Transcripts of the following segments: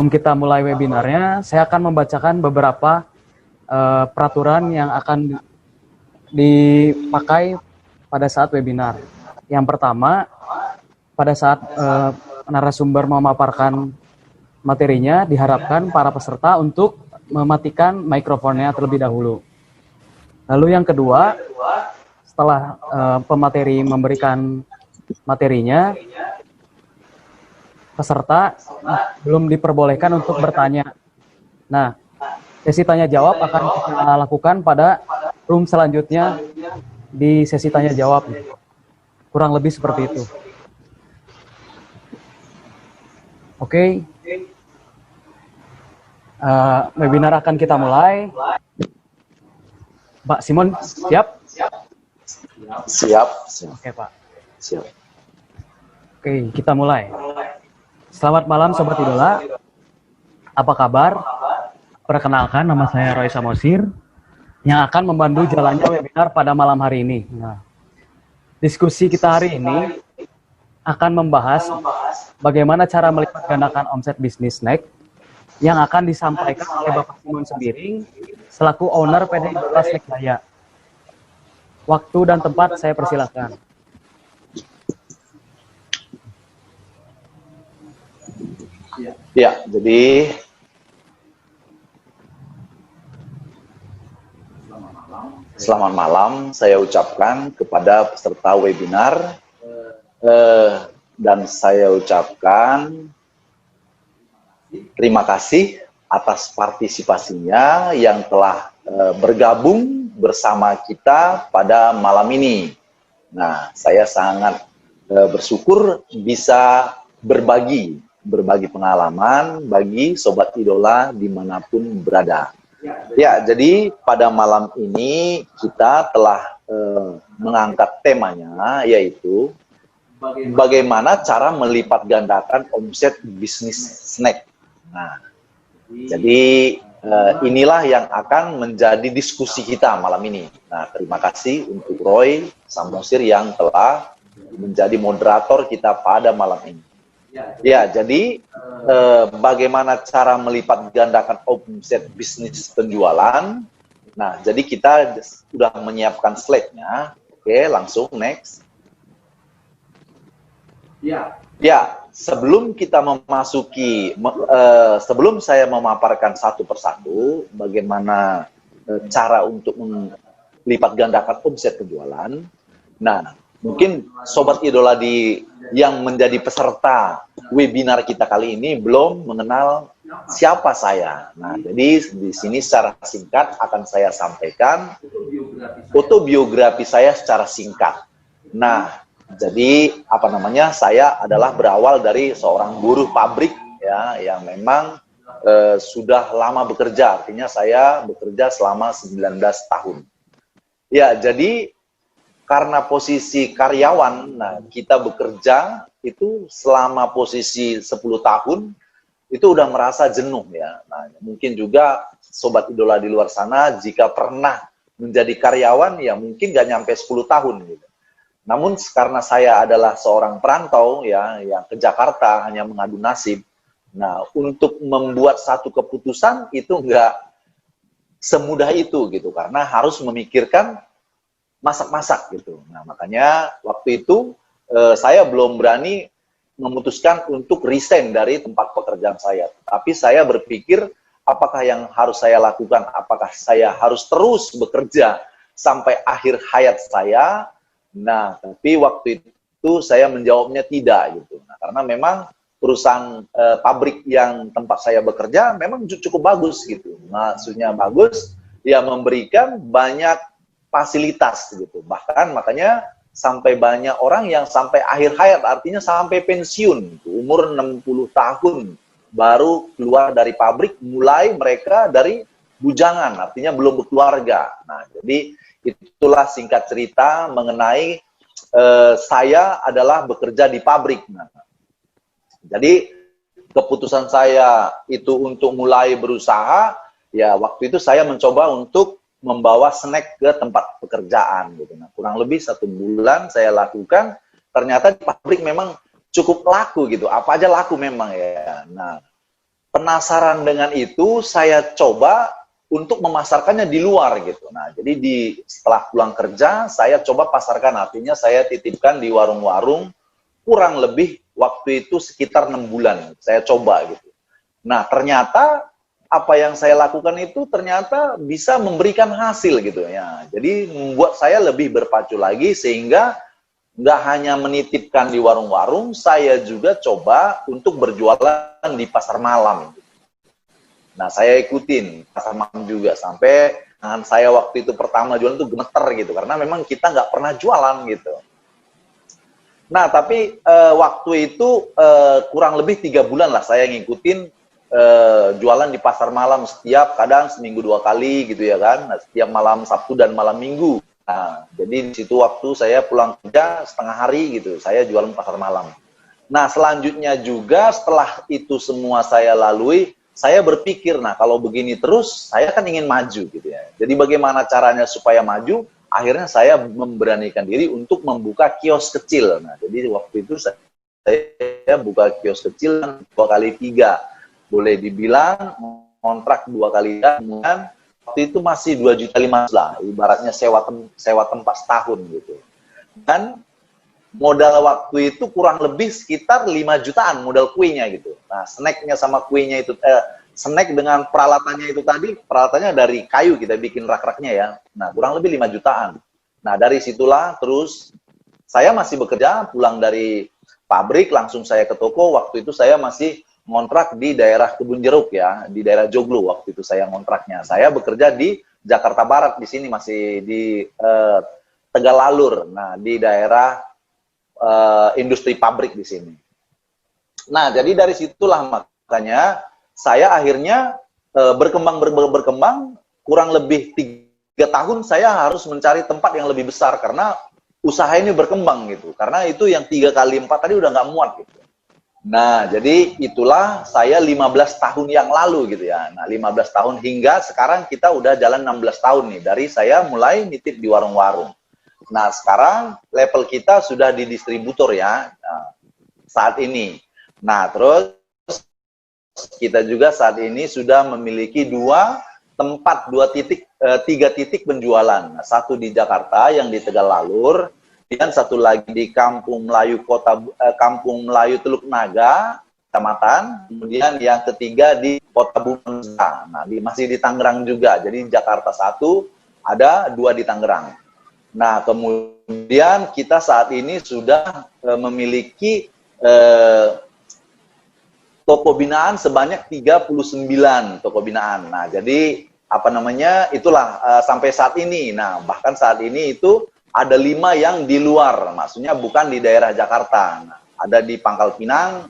Sebelum kita mulai webinarnya, saya akan membacakan beberapa peraturan yang akan dipakai pada saat webinar. Yang pertama, pada saat narasumber memaparkan materinya, diharapkan para peserta untuk mematikan mikrofonnya terlebih dahulu. Lalu yang kedua, setelah pemateri memberikan materinya, peserta belum diperbolehkan untuk bertanya. Nah, sesi tanya jawab akan kita lakukan pada room selanjutnya di sesi tanya jawab. Kurang lebih seperti itu. Oke. Webinar akan kita mulai. Pak Simon, siap? Siap. Oke, Pak. Siap. Oke, kita mulai. Selamat malam Sobat Idola. Apa kabar? Perkenalkan, nama saya Roy Samosir yang akan membantu jalannya webinar pada malam hari ini. Nah, diskusi kita hari ini akan membahas bagaimana cara melipat gandakan omset bisnis snack yang akan disampaikan oleh Bapak Simon Sembiring selaku owner PT Idola Snack Jaya. Waktu dan tempat saya persilakan. Ya, jadi selamat malam saya ucapkan kepada peserta webinar dan saya ucapkan terima kasih atas partisipasinya yang telah bergabung bersama kita pada malam ini. Nah, saya sangat bersyukur bisa berbagi pengalaman bagi Sobat Idola dimanapun berada. Ya, jadi pada malam ini kita telah mengangkat temanya, yaitu bagaimana cara melipat gandakan omset bisnis snack. Nah, jadi inilah yang akan menjadi diskusi kita malam ini. Nah, terima kasih untuk Roy Samosir yang telah menjadi moderator kita pada malam ini. Ya, jadi bagaimana cara melipat gandakan omset bisnis penjualan. Nah, jadi kita sudah menyiapkan slide-nya. Oke, langsung next. Ya, sebelum kita memasuki, sebelum saya memaparkan satu persatu bagaimana cara untuk melipat gandakan omset penjualan. Nah, mungkin Sobat Idola yang menjadi peserta webinar kita kali ini belum mengenal siapa saya. Nah, jadi di sini secara singkat akan saya sampaikan autobiografi saya secara singkat. Nah, jadi saya adalah berawal dari seorang buruh pabrik ya, yang memang sudah lama bekerja, artinya saya bekerja selama 19 tahun. Ya, jadi karena posisi karyawan, nah kita bekerja itu selama posisi 10 tahun, itu udah merasa jenuh ya. Nah, mungkin juga Sobat Idola di luar sana, jika pernah menjadi karyawan, ya mungkin gak nyampe 10 tahun gitu. Namun karena saya adalah seorang perantau ya, yang ke Jakarta hanya mengadu nasib, nah untuk membuat satu keputusan itu nggak semudah itu gitu, karena harus memikirkan masak-masak gitu. Nah, makanya waktu itu saya belum berani memutuskan untuk resign dari tempat pekerjaan saya. Tapi saya berpikir, apakah yang harus saya lakukan? Apakah saya harus terus bekerja sampai akhir hayat saya? Nah, tapi waktu itu saya menjawabnya tidak gitu. Nah, karena memang perusahaan pabrik yang tempat saya bekerja memang cukup bagus gitu. Maksudnya bagus, ya memberikan banyak fasilitas gitu. Bahkan makanya sampai banyak orang yang sampai akhir hayat, artinya sampai pensiun, umur 60 tahun baru keluar dari pabrik, mulai mereka dari bujangan, artinya belum berkeluarga. Nah, jadi itulah singkat cerita mengenai saya adalah bekerja di pabrik. Nah, jadi keputusan saya itu untuk mulai berusaha, ya waktu itu saya mencoba untuk membawa snack ke tempat pekerjaan gitu. Nah, kurang lebih 1 bulan saya lakukan, ternyata di pabrik memang cukup laku gitu, apa aja laku memang ya. Nah, penasaran dengan itu, saya coba untuk memasarkannya di luar gitu. Nah, jadi setelah pulang kerja, saya coba pasarkan, artinya saya titipkan di warung-warung, kurang lebih waktu itu sekitar 6 bulan. Saya coba gitu. Nah, ternyata apa yang saya lakukan itu ternyata bisa memberikan hasil gitu ya. Jadi membuat saya lebih berpacu lagi, sehingga nggak hanya menitipkan di warung-warung, saya juga coba untuk berjualan di pasar malam. Nah, saya ikutin pasar malam juga, sampai tangan saya waktu itu pertama jualan itu gemeter gitu, karena memang kita nggak pernah jualan gitu. Nah, tapi waktu itu kurang lebih 3 bulan lah saya ngikutin jualan di pasar malam, setiap kadang seminggu 2 kali gitu ya kan, nah, setiap malam Sabtu dan malam Minggu. Nah, jadi di situ waktu saya pulang kerja setengah hari gitu, saya jualan pasar malam. Nah, selanjutnya juga setelah itu semua saya lalui, saya berpikir, nah kalau begini terus, saya kan ingin maju gitu ya. Jadi bagaimana caranya supaya maju? Akhirnya saya memberanikan diri untuk membuka kios kecil. Nah, jadi waktu itu saya buka kios kecil 2x3. Boleh dibilang kontrak 2 kali, kemudian waktu itu masih 2.500.000 lah, ibaratnya sewa tempat setahun gitu. Dan modal waktu itu kurang lebih sekitar 5 jutaan modal kuenya gitu. Nah, snacknya sama kuenya itu, snack dengan peralatannya itu tadi, peralatannya dari kayu, kita bikin rak-raknya ya. Nah, kurang lebih 5 jutaan. Nah, dari situlah terus saya masih bekerja, pulang dari pabrik, langsung saya ke toko. Waktu itu saya masih ngontrak di daerah Kebun Jeruk ya, di daerah Joglo waktu itu saya ngontraknya. Saya bekerja di Jakarta Barat, di sini masih di Tegalalur. Nah, di daerah industri pabrik di sini. Nah, jadi dari situlah makanya saya akhirnya berkembang, kurang lebih 3 tahun saya harus mencari tempat yang lebih besar, karena usaha ini berkembang gitu. Karena itu yang 3x4 tadi udah nggak muat gitu. Nah, jadi itulah saya 15 tahun yang lalu gitu ya. Nah, 15 tahun hingga sekarang kita udah jalan 16 tahun nih, dari saya mulai nitip di warung-warung. Nah, sekarang level kita sudah di distributor ya, saat ini. Nah, terus kita juga saat ini sudah memiliki 3 titik penjualan. Nah, satu di Jakarta yang di Tegalalur, dan satu lagi di Kampung Melayu Kampung Melayu Teluk Naga, kecamatan. Kemudian yang ketiga di Kota Bumega. Nah, masih di Tangerang juga. Jadi Jakarta 1, ada 2 di Tangerang. Nah, kemudian kita saat ini sudah memiliki toko binaan sebanyak 39 toko binaan. Nah, jadi apa namanya, itulah sampai saat ini. Nah, bahkan saat ini itu ada 5 yang di luar, maksudnya bukan di daerah Jakarta. Nah, ada di Pangkal Pinang,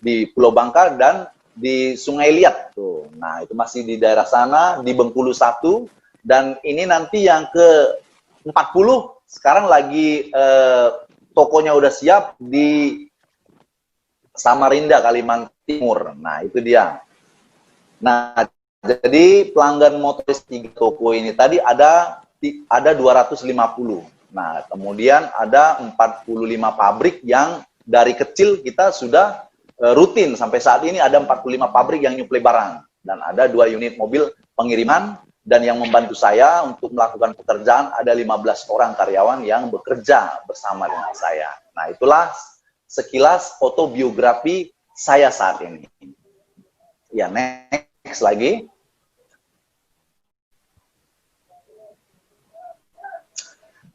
di Pulau Bangka, dan di Sungai Liat tuh. Nah, itu masih di daerah sana, di Bengkulu 1, dan ini nanti yang ke 40 sekarang lagi tokonya udah siap di Samarinda, Kalimantan Timur. Nah, itu dia. Nah, jadi pelanggan motoris 3 toko ini tadi ada 250. Nah, kemudian ada 45 pabrik yang dari kecil kita sudah rutin. Sampai saat ini ada 45 pabrik yang nyuplai barang. Dan ada 2 unit mobil pengiriman. Dan yang membantu saya untuk melakukan pekerjaan ada 15 orang karyawan yang bekerja bersama dengan saya. Nah, itulah sekilas foto biografi saya saat ini. Ya, next lagi.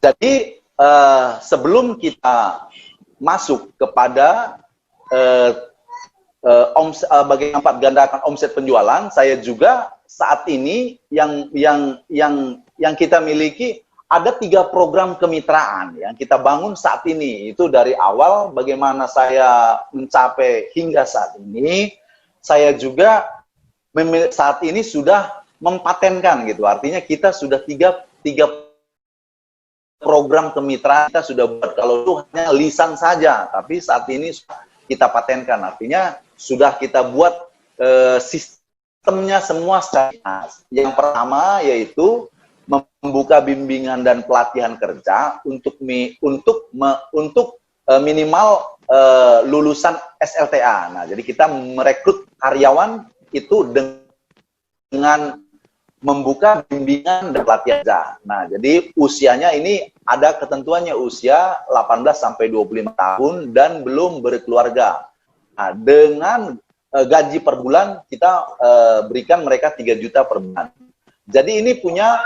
Jadi, sebelum kita masuk kepada bagaimana lipat gandakan omset penjualan, saya juga saat ini yang kita miliki ada 3 program kemitraan yang kita bangun saat ini. Itu dari awal bagaimana saya mencapai hingga saat ini. Saya juga saat ini sudah mempatenkan gitu. Artinya kita sudah tiga program kemitraan kita sudah buat. Kalau itu hanya lisan saja, tapi saat ini kita patenkan. Artinya sudah kita buat sistemnya semua secara. Yang pertama yaitu membuka bimbingan dan pelatihan kerja untuk minimal lulusan SLTA. Nah, jadi kita merekrut karyawan itu dengan membuka bimbingan dan pelatihan kerja. Nah, jadi usianya ini ada ketentuannya usia 18 sampai 25 tahun dan belum berkeluarga. Nah, dengan gaji per bulan kita berikan mereka 3 juta per bulan. Jadi ini punya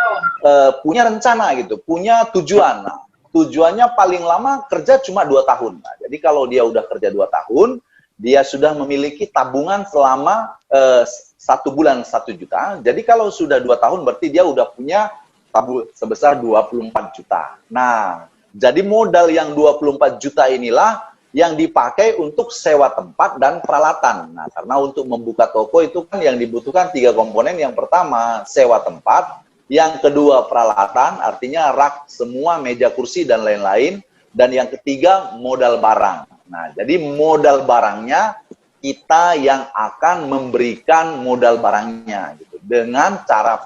rencana gitu, punya tujuan. Nah, tujuannya paling lama kerja cuma 2 tahun. Nah, jadi kalau dia udah kerja 2 tahun, dia sudah memiliki tabungan selama 1 bulan 1 juta. Jadi kalau sudah 2 tahun berarti dia udah punya tabungan sebesar 24 juta. Nah, jadi modal yang 24 juta inilah yang dipakai untuk sewa tempat dan peralatan. Nah, karena untuk membuka toko itu kan yang dibutuhkan 3 komponen. Yang pertama, sewa tempat. Yang kedua, peralatan, artinya rak, semua meja kursi dan lain-lain. Dan yang ketiga, modal barang. Nah, jadi modal barangnya kita yang akan memberikan modal barangnya gitu. Dengan cara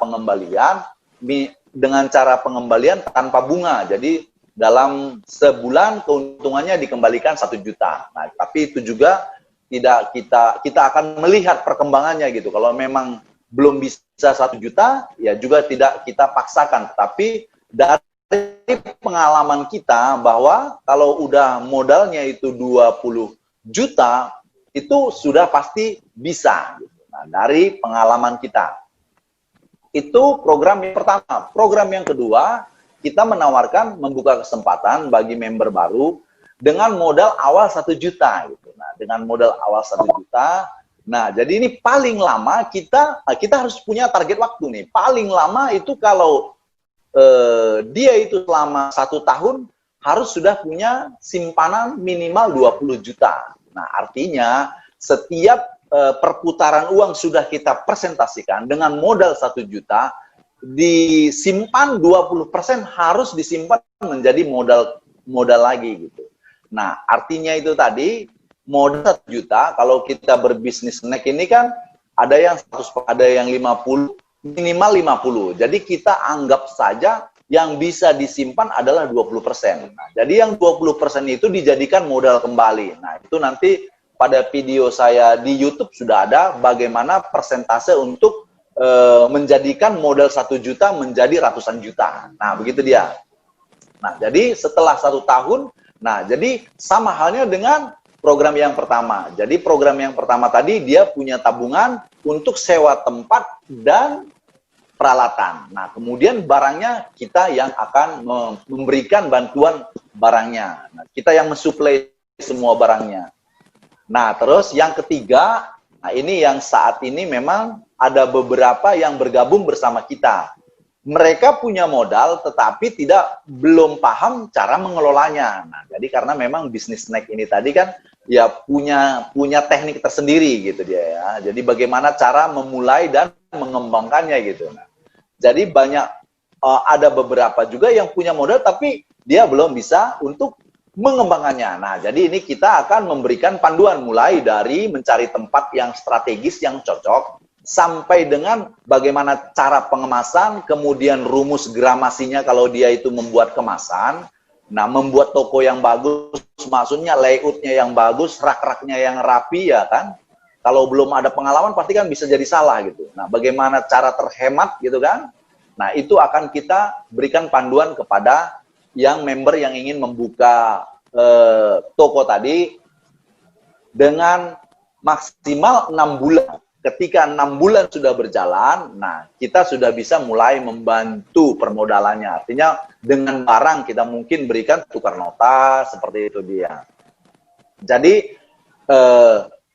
pengembalian tanpa bunga. Jadi dalam sebulan keuntungannya dikembalikan 1 juta. Nah, tapi itu juga tidak kita akan melihat perkembangannya gitu. Kalau memang belum bisa 1 juta, ya juga tidak kita paksakan. Tapi dari pengalaman kita bahwa kalau udah modalnya itu 20 juta, itu sudah pasti bisa. Nah, dari pengalaman kita. Itu program yang pertama. Program yang kedua, kita menawarkan membuka kesempatan bagi member baru dengan modal awal 1 juta. Gitu. Nah, dengan modal awal 1 juta, nah jadi ini paling lama kita harus punya target waktu nih. Paling lama itu kalau dia itu selama 1 tahun harus sudah punya simpanan minimal 20 juta. Nah, artinya setiap perputaran uang sudah kita presentasikan dengan modal 1 juta, disimpan 20% harus disimpan menjadi modal lagi gitu. Nah, artinya itu tadi modal 1 juta kalau kita berbisnis snack ini kan ada yang 100, ada yang 50, minimal 50. Jadi kita anggap saja yang bisa disimpan adalah 20%. Nah, jadi yang 20% itu dijadikan modal kembali. Nah, itu nanti pada video saya di YouTube sudah ada bagaimana persentase untuk menjadikan modal 1 juta menjadi ratusan juta. Nah, begitu dia. Nah, jadi setelah 1 tahun, nah, jadi sama halnya dengan program yang pertama. Jadi program yang pertama tadi dia punya tabungan untuk sewa tempat dan peralatan. Nah, kemudian barangnya kita yang akan memberikan bantuan barangnya. Nah, kita yang mensuplai semua barangnya. Nah, terus yang ketiga, nah ini yang saat ini memang ada beberapa yang bergabung bersama kita. Mereka punya modal tetapi belum paham cara mengelolanya. Nah, jadi karena memang bisnis snack ini tadi kan ya punya teknik tersendiri gitu dia ya. Jadi bagaimana cara memulai dan mengembangkannya gitu. Nah, jadi ada beberapa juga yang punya modal tapi dia belum bisa untuk mengembangkannya. Nah, jadi ini kita akan memberikan panduan mulai dari mencari tempat yang strategis yang cocok sampai dengan bagaimana cara pengemasan, kemudian rumus gramasinya kalau dia itu membuat kemasan. Nah, membuat toko yang bagus, maksudnya layoutnya yang bagus, rak-raknya yang rapi ya kan. Kalau belum ada pengalaman pasti kan bisa jadi salah gitu. Nah, bagaimana cara terhemat gitu kan. Nah, itu akan kita berikan panduan kepada yang member yang ingin membuka toko tadi dengan maksimal 6 bulan. Ketika 6 bulan sudah berjalan, nah kita sudah bisa mulai membantu permodalannya. Artinya dengan barang kita mungkin berikan tukar nota, seperti itu dia. Jadi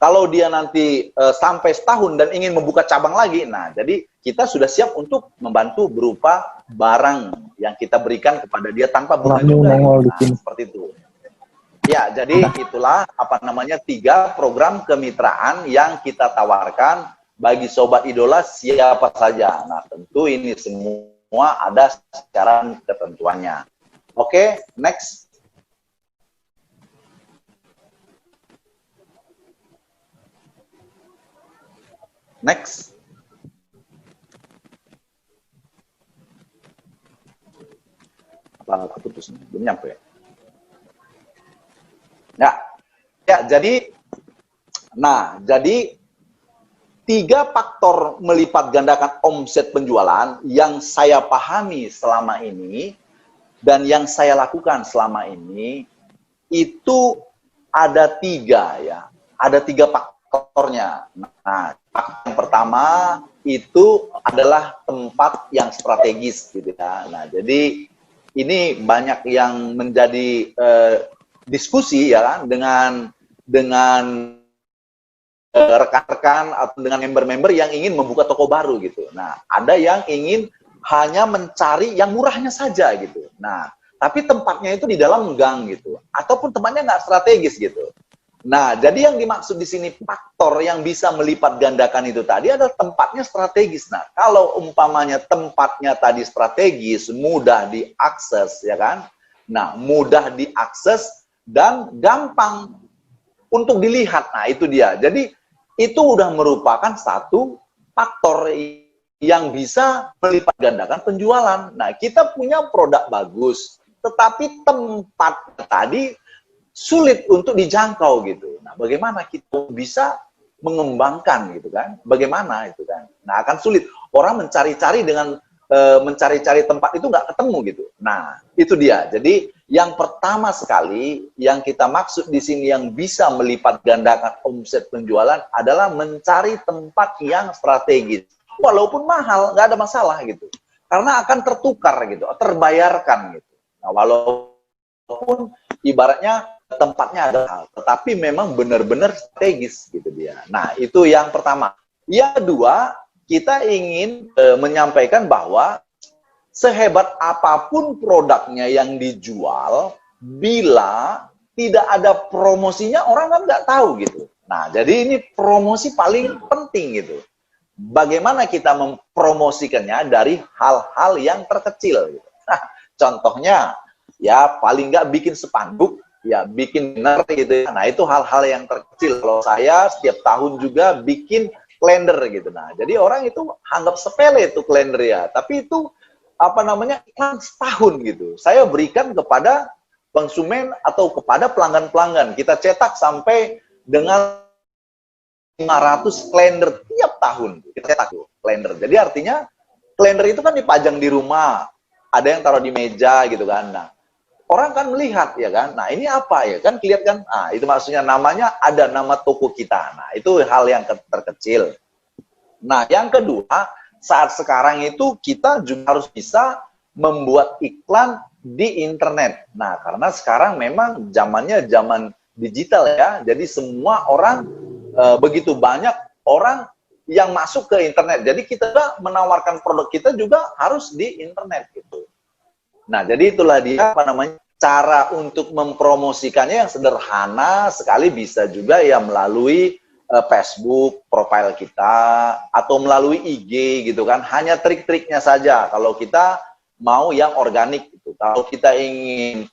kalau dia nanti sampai setahun dan ingin membuka cabang lagi, nah jadi kita sudah siap untuk membantu berupa barang yang kita berikan kepada dia tanpa bunga juga. Nah, seperti itu. Ya, jadi itulah 3 program kemitraan yang kita tawarkan bagi Sobat Idola siapa saja. Nah, tentu ini semua ada secara ketentuannya. Oke, next. Next. Apa keputus? Belum nyampe ya? Ya, jadi tiga faktor melipat gandakan omset penjualan yang saya pahami selama ini dan yang saya lakukan selama ini itu ada tiga ya, ada tiga faktornya. Nah, faktor yang pertama itu adalah tempat yang strategis gitu ya. Nah, jadi ini banyak yang menjadi diskusi ya kan, dengan rekan-rekan atau dengan member-member yang ingin membuka toko baru gitu. Nah, ada yang ingin hanya mencari yang murahnya saja gitu. Nah, tapi tempatnya itu di dalam gang gitu, ataupun tempatnya nggak strategis gitu. Nah, jadi yang dimaksud di sini faktor yang bisa melipat gandakan itu tadi adalah tempatnya strategis. Nah, kalau umpamanya tempatnya tadi strategis, mudah diakses, ya kan? Nah, mudah diakses dan gampang untuk dilihat. Nah, itu dia. Jadi, itu udah merupakan satu faktor yang bisa melipat gandakan penjualan. Nah, kita punya produk bagus, tetapi tempat tadi sulit untuk dijangkau gitu. Nah, bagaimana kita bisa mengembangkan gitu kan? Bagaimana itu kan? Nah, akan sulit. Orang mencari-cari dengan mencari-cari tempat itu nggak ketemu gitu. Nah, itu dia. Jadi, yang pertama sekali yang kita maksud di sini yang bisa melipat gandakan omset penjualan adalah mencari tempat yang strategis. Walaupun mahal, nggak ada masalah gitu. Karena akan tertukar gitu, terbayarkan gitu. Nah, walaupun ibaratnya tempatnya ada hal, tetapi memang benar-benar strategis gitu dia. Nah, itu yang pertama. Yang kedua, kita ingin menyampaikan bahwa sehebat apapun produknya yang dijual, bila tidak ada promosinya, orang kan nggak tahu gitu. Nah, jadi ini promosi paling penting gitu. Bagaimana kita mempromosikannya dari hal-hal yang terkecil gitu. Nah, contohnya, ya paling nggak bikin spanduk, ya bikin banner gitu. Nah, itu hal-hal yang terkecil. Kalau saya setiap tahun juga bikin kalender gitu. Nah, jadi orang itu anggap sepele itu kalender ya. Tapi itu apa namanya iklan setahun gitu. Saya berikan kepada konsumen atau kepada pelanggan-pelanggan. Kita cetak sampai dengan 500 kalender tiap tahun. Kita cetak tuh kalender. Jadi artinya kalender itu kan dipajang di rumah. Ada yang taruh di meja gitu kan. Nah, orang kan melihat ya kan. Nah, ini apa ya kan kelihatan. Nah, itu maksudnya namanya ada nama toko kita. Nah, itu hal yang terkecil. Nah, yang kedua, saat sekarang itu kita juga harus bisa membuat iklan di internet. Nah, karena sekarang memang zamannya zaman digital ya. Jadi semua orang begitu banyak orang yang masuk ke internet. Jadi kita menawarkan produk kita juga harus di internet gitu. Nah, jadi itulah dia apa namanya cara untuk mempromosikannya yang sederhana sekali, bisa juga ya melalui Facebook, profil kita, atau melalui IG gitu kan. Hanya trik-triknya saja kalau kita mau yang organik gitu. Kalau kita ingin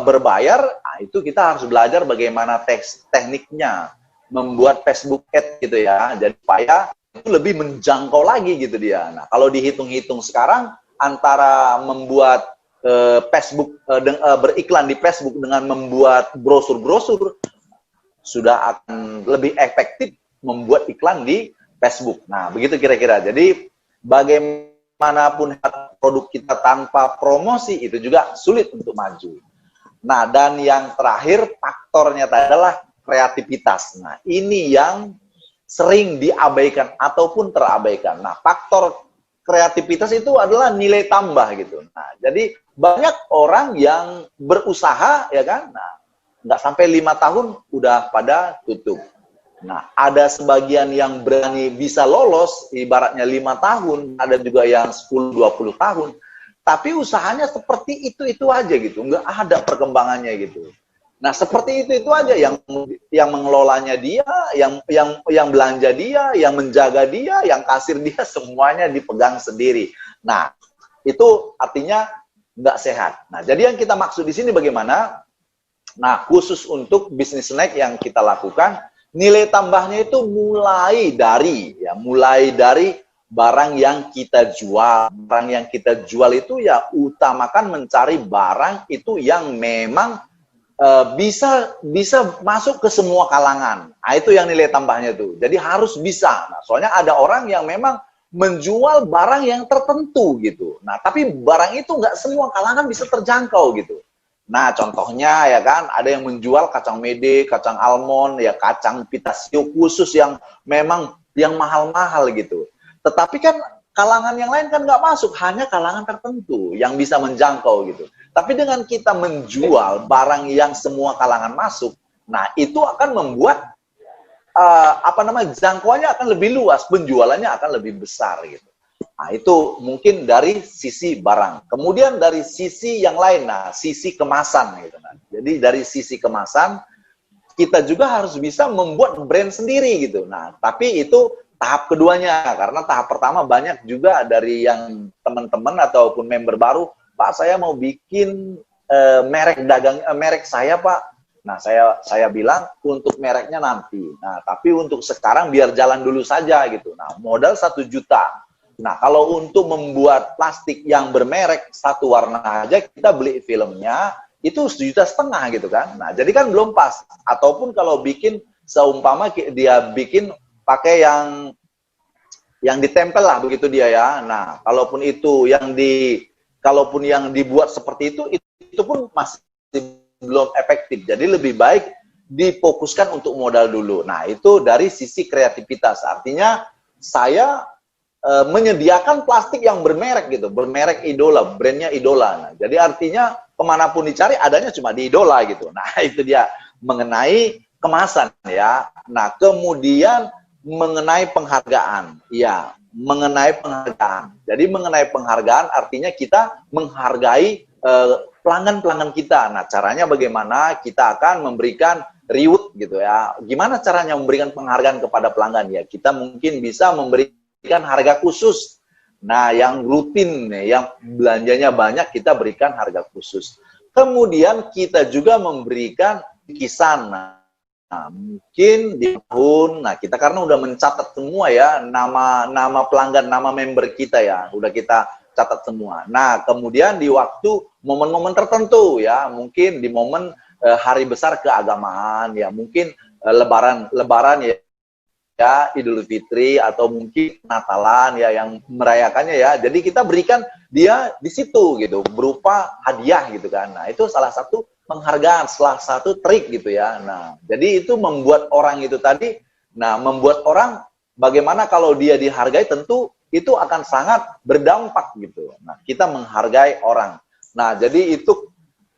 berbayar, nah itu kita harus belajar bagaimana tekniknya membuat Facebook Ad gitu ya. Jadi supaya itu lebih menjangkau lagi gitu dia. Nah, kalau dihitung-hitung sekarang antara membuat Facebook beriklan di Facebook dengan membuat brosur-brosur sudah akan lebih efektif membuat iklan di Facebook. Nah, begitu kira-kira. Jadi, bagaimanapun produk kita tanpa promosi, itu juga sulit untuk maju. Nah, dan yang terakhir, faktornya adalah kreativitas. Nah, ini yang sering diabaikan ataupun terabaikan. Nah, faktor kreativitas itu adalah nilai tambah gitu. Nah, jadi banyak orang yang berusaha, ya kan? Nah, nggak sampai 5 tahun udah pada tutup. Nah, ada sebagian yang berani bisa lolos, ibaratnya 5 tahun, ada juga yang 10-20 tahun. Tapi usahanya seperti itu aja gitu, nggak ada perkembangannya gitu. Nah, seperti itu aja yang mengelolanya dia, yang belanja dia, yang menjaga dia, yang kasir dia, semuanya dipegang sendiri. Nah, itu artinya nggak sehat. Nah, jadi yang kita maksud di sini bagaimana? Nah, khusus untuk bisnis snack yang kita lakukan, nilai tambahnya itu mulai dari barang yang kita jual. Barang yang kita jual itu ya utamakan mencari barang itu yang memang bisa bisa masuk ke semua kalangan. Nah, itu yang nilai tambahnya tuh. Jadi harus bisa. Nah, soalnya ada orang yang memang menjual barang yang tertentu gitu. Nah, tapi barang itu nggak semua kalangan bisa terjangkau gitu. Nah, contohnya ya kan, ada yang menjual kacang mede, kacang almond, ya kacang pistachio khusus yang memang yang mahal-mahal gitu. Tetapi kan kalangan yang lain kan nggak masuk, hanya kalangan tertentu yang bisa menjangkau gitu. Tapi dengan kita menjual barang yang semua kalangan masuk, nah itu akan membuat jangkauannya akan lebih luas, penjualannya akan lebih besar gitu. Nah itu mungkin dari sisi barang. Kemudian dari sisi yang lain, nah sisi kemasan gitu. Nah, jadi dari sisi kemasan kita juga harus bisa membuat brand sendiri gitu. Nah tapi itu tahap keduanya, karena tahap pertama banyak juga dari yang teman-teman ataupun member baru, Pak saya mau bikin merek saya Pak. Nah saya bilang untuk mereknya nanti. Nah tapi untuk sekarang biar jalan dulu saja gitu. Nah modal 1 juta. Nah kalau untuk membuat plastik yang bermerek satu warna aja kita beli filmnya itu 1,5 juta gitu kan. Nah jadi kan belum pas. Ataupun kalau bikin seumpama dia bikin pakai yang ditempel lah begitu dia ya. Nah kalaupun yang dibuat seperti itu pun masih belum efektif. Jadi lebih baik difokuskan untuk modal dulu. Nah, itu dari sisi kreativitas. Artinya saya menyediakan plastik yang bermerek gitu, bermerek idola, brandnya idola. Nah, jadi artinya kemanapun dicari adanya cuma di idola gitu. Nah, itu dia mengenai kemasan ya. Nah, kemudian mengenai penghargaan. Ya, mengenai penghargaan. Jadi mengenai penghargaan artinya kita menghargai pelanggan-pelanggan kita. Nah, caranya bagaimana kita akan memberikan reward gitu ya. Gimana caranya memberikan penghargaan kepada pelanggan ya? Kita mungkin bisa memberikan harga khusus. Nah, yang rutin, yang belanjanya banyak kita berikan harga khusus. Kemudian kita juga memberikan kisaran. Nah, mungkin di tahun, nah kita karena udah mencatat semua ya nama pelanggan, nama member kita ya, udah kita catat semua. Nah, kemudian di waktu momen-momen tertentu ya, mungkin di momen hari besar keagamaan ya, mungkin lebaran ya, Idul Fitri atau mungkin Natalan ya yang merayakannya ya. Jadi kita berikan dia di situ gitu berupa hadiah gitu kan. Nah, itu salah satu penghargaan, salah satu trik gitu ya. Nah, jadi itu membuat orang itu tadi, nah membuat orang bagaimana kalau dia dihargai tentu itu akan sangat berdampak gitu. Nah, kita menghargai orang. Nah, jadi itu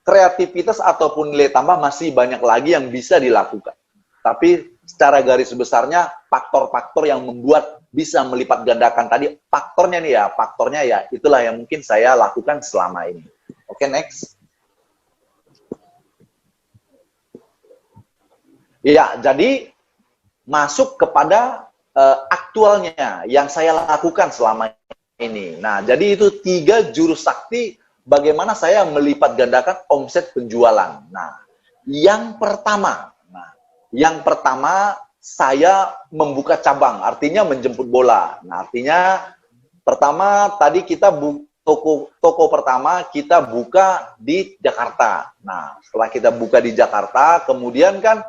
kreativitas ataupun nilai tambah masih banyak lagi yang bisa dilakukan. Tapi secara garis besarnya faktor-faktor yang membuat bisa melipat gandakan tadi, faktornya nih ya, faktornya ya, itulah yang mungkin saya lakukan selama ini. Oke, next. Ya, jadi masuk kepada aktualnya yang saya lakukan selama ini. Nah, jadi itu 3 jurus sakti bagaimana saya melipat gandakan omset penjualan. Nah, yang pertama saya membuka cabang, artinya menjemput bola. Nah, artinya pertama tadi kita toko pertama kita buka di Jakarta. Nah, setelah kita buka di Jakarta, kemudian kan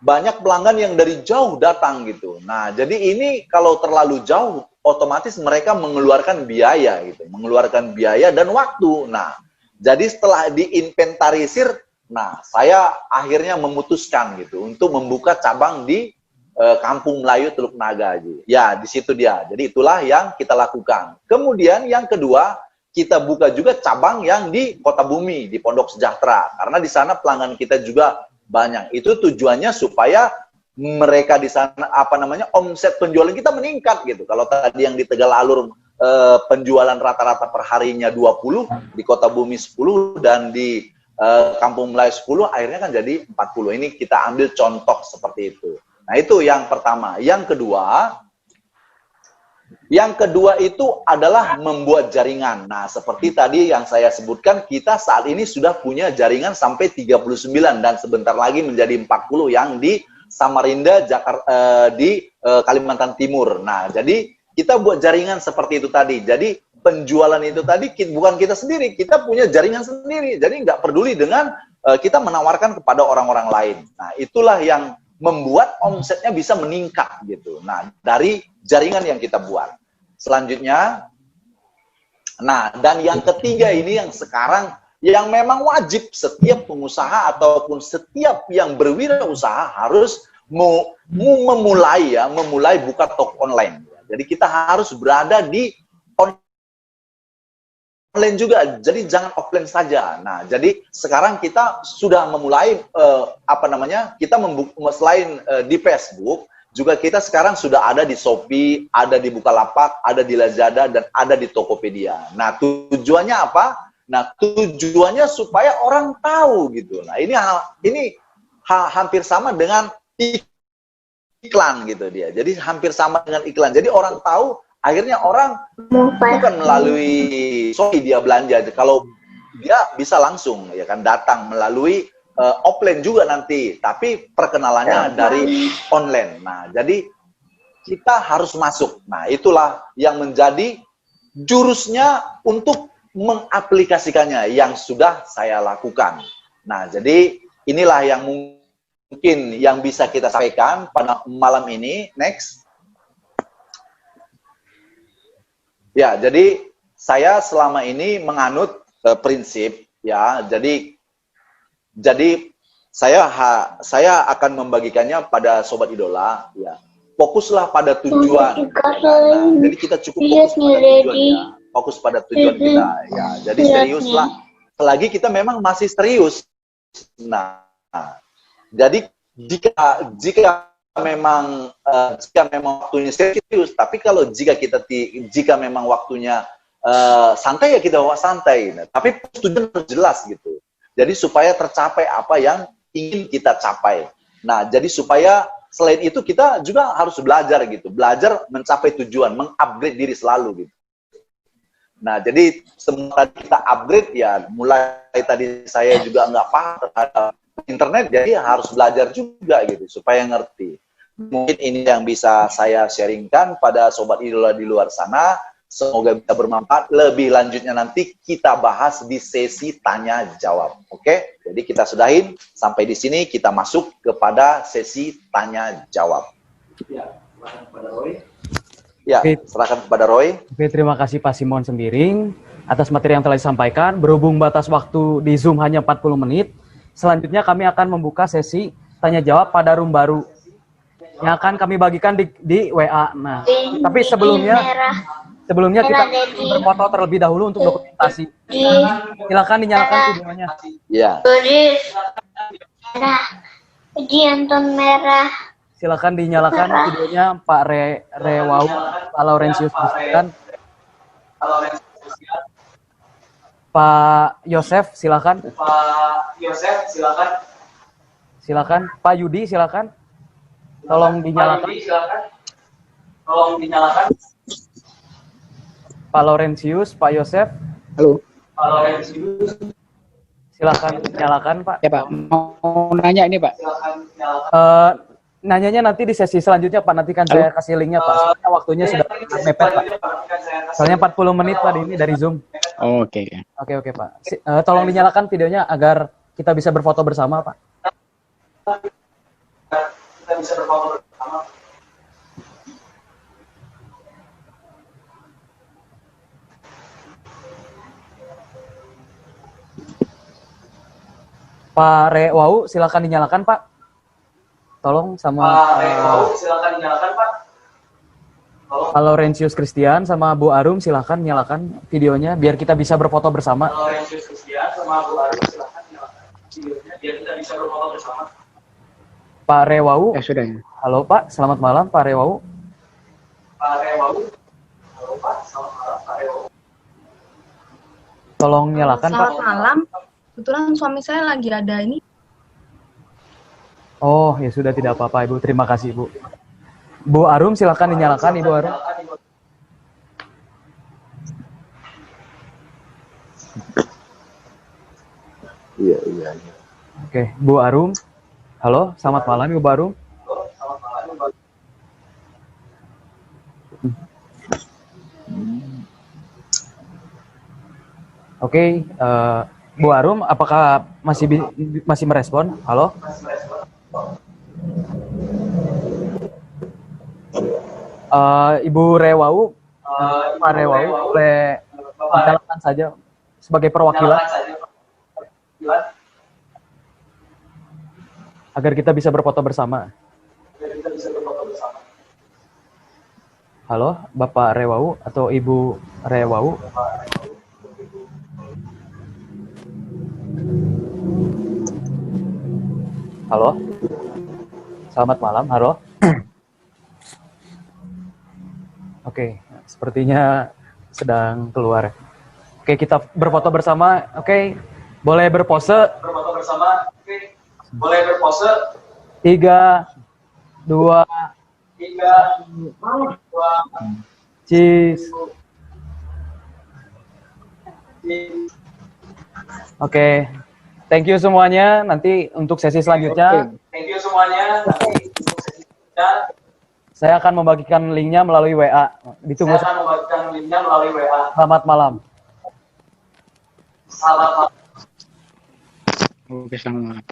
banyak pelanggan yang dari jauh datang gitu. Nah, jadi ini kalau terlalu jauh, otomatis mereka mengeluarkan biaya gitu, mengeluarkan biaya dan waktu. Nah, jadi setelah diinventarisir, nah saya akhirnya memutuskan gitu untuk membuka cabang di Kampung Melayu Teluk Naga aja. Ya, di situ dia. Jadi itulah yang kita lakukan. Kemudian yang kedua, kita buka juga cabang yang di Kota Bumi, di Pondok Sejahtera. Karena di sana pelanggan kita juga banyak. Itu tujuannya supaya mereka di sana omset penjualan kita meningkat gitu. Kalau tadi yang di Tegal Alur penjualan rata-rata per harinya 20, di Kota Bumi 10 dan di Kampung Melayu 10 akhirnya kan jadi 40. Ini kita ambil contoh seperti itu. Nah, itu yang pertama. Yang kedua itu adalah membuat jaringan. Nah, seperti tadi yang saya sebutkan, kita saat ini sudah punya jaringan sampai 39 dan sebentar lagi menjadi 40 yang di Samarinda, Jakarta, di Kalimantan Timur. Nah, jadi kita buat jaringan seperti itu tadi. Jadi penjualan itu tadi bukan kita sendiri, kita punya jaringan sendiri. Jadi nggak peduli dengan kita menawarkan kepada orang-orang lain. Nah, itulah yang membuat omsetnya bisa meningkat gitu. Nah, dari jaringan yang kita buat. Selanjutnya, nah, dan yang ketiga ini yang sekarang yang memang wajib setiap pengusaha ataupun setiap yang berwirausaha harus memulai buka toko online. Jadi kita harus berada di online juga, jadi jangan offline saja. Nah, jadi sekarang kita sudah memulai kita selain di Facebook, juga kita sekarang sudah ada di Shopee, ada di Bukalapak, ada di Lazada, dan ada di Tokopedia. Nah, tujuannya apa? Nah, tujuannya supaya orang tahu gitu. Nah, ini hampir sama dengan iklan gitu dia. Jadi hampir sama dengan iklan. Jadi orang tahu. Akhirnya orang bukan melalui Shopee dia belanja, kalau dia bisa langsung ya kan datang melalui offline juga nanti, tapi perkenalannya dari online. Nah, jadi kita harus masuk. Nah, itulah yang menjadi jurusnya untuk mengaplikasikannya yang sudah saya lakukan. Nah, jadi inilah yang mungkin yang bisa kita sampaikan pada malam ini. Next. Ya, jadi saya selama ini menganut prinsip ya. Jadi saya akan membagikannya pada sobat idola ya. Fokuslah pada tujuan. Nah, jadi kita cukup fokus pada tujuannya. Fokus pada tujuan kita ya. Jadi seriuslah. Selagi kita memang masih serius. Nah, jadi jika memang waktunya serius, tapi kalau jika memang waktunya santai ya kita bawa santai. Nah, tapi tujuan harus jelas gitu. Jadi supaya tercapai apa yang ingin kita capai. Nah, jadi supaya selain itu kita juga harus belajar gitu, belajar mencapai tujuan, mengupgrade diri selalu gitu. Nah, jadi semua tadi kita upgrade ya, mulai tadi saya juga nggak paham terhadap internet, jadi harus belajar juga gitu supaya ngerti. Mungkin ini yang bisa saya sharingkan pada sobat idola di luar sana. Semoga bisa bermanfaat. Lebih lanjutnya nanti kita bahas di sesi tanya jawab. Oke? Jadi kita sudahin sampai di sini, kita masuk kepada sesi tanya jawab. Ya, serahkan kepada Roy. Ya, serahkan kepada Roy. Oke, terima kasih Pak Simon Sembiring atas materi yang telah disampaikan. Berhubung batas waktu di Zoom hanya 40 menit, selanjutnya kami akan membuka sesi tanya jawab pada room baru yang akan kami bagikan di WA. Nah, tapi sebelumnya kita berfoto terlebih dahulu untuk dokumentasi. Silakan dinyalakan videonya. Ya. Anton merah. Silakan dinyalakan videonya Pak Rewau, Pak Laurentius silakan. Pak Yosef silakan. Silakan. Pak Yudi silakan. Tolong dinyalakan. Pak Laurentius, Pak Yosef. Halo. Pak Laurentius. Silakan dinyalakan, Pak. Ya, Pak. Mau nanya ini, Pak. Nanyanya nanti di sesi selanjutnya, Pak. Nanti kan saya kasih linknya, Pak. Soalnya waktunya sudah mepet, Pak. Soalnya 40 menit, Pak, ini dari Zoom. Oh, oke. Oke, Pak. Tolong dinyalakan videonya agar kita bisa berfoto bersama, Pak. Pak Rewau, silakan dinyalakan, Pak. Tolong sama Pak Rewau, silakan dinyalakan, Pak. Pak Laurentius Christian sama Bu Arum, silakan nyalakan videonya biar kita bisa berfoto bersama. Pak Laurentius Christian sama Bu Arum, silakan nyalakan videonya biar kita bisa berfoto bersama. Pak Rewau. Sudah. Halo, Pak. Selamat malam, Pak Rewau. Pak Rewau. Halo, Pak. Selamat malam, Pak Rewau. Tolong nyalakan, Pak. Selamat malam. Kebetulan suami saya lagi ada ini. Oh, ya sudah, tidak apa-apa, Ibu. Terima kasih, Ibu. Bu Arum, silakan dinyalakan, Ibu Arum. Iya. Oke, Bu Arum. Halo, selamat malam, Ibu Arum. Oke, Bu Arum, apakah masih merespon? Halo? Ibu Rewau, Pak Rewau, boleh dijalankan saja sebagai perwakilan agar kita bisa berfoto bersama. Halo, Bapak Rewau atau Ibu Rewau? Halo, selamat malam. Halo. Oke, sepertinya sedang keluar. Oke, kita berfoto bersama. Oke, boleh berpose. Berfoto bersama. Oke. Boleh berpose. 3, 2, 3, 2, cheese. Oke, thank you semuanya. Nanti untuk sesi selanjutnya, Thank you semuanya. Nanti untuk sesi selanjutnya, saya akan membagikan linknya melalui WA. Ditunggu. saya akan membagikan linknya melalui WA. Selamat malam. Selamat malam. Oke, selamat malam.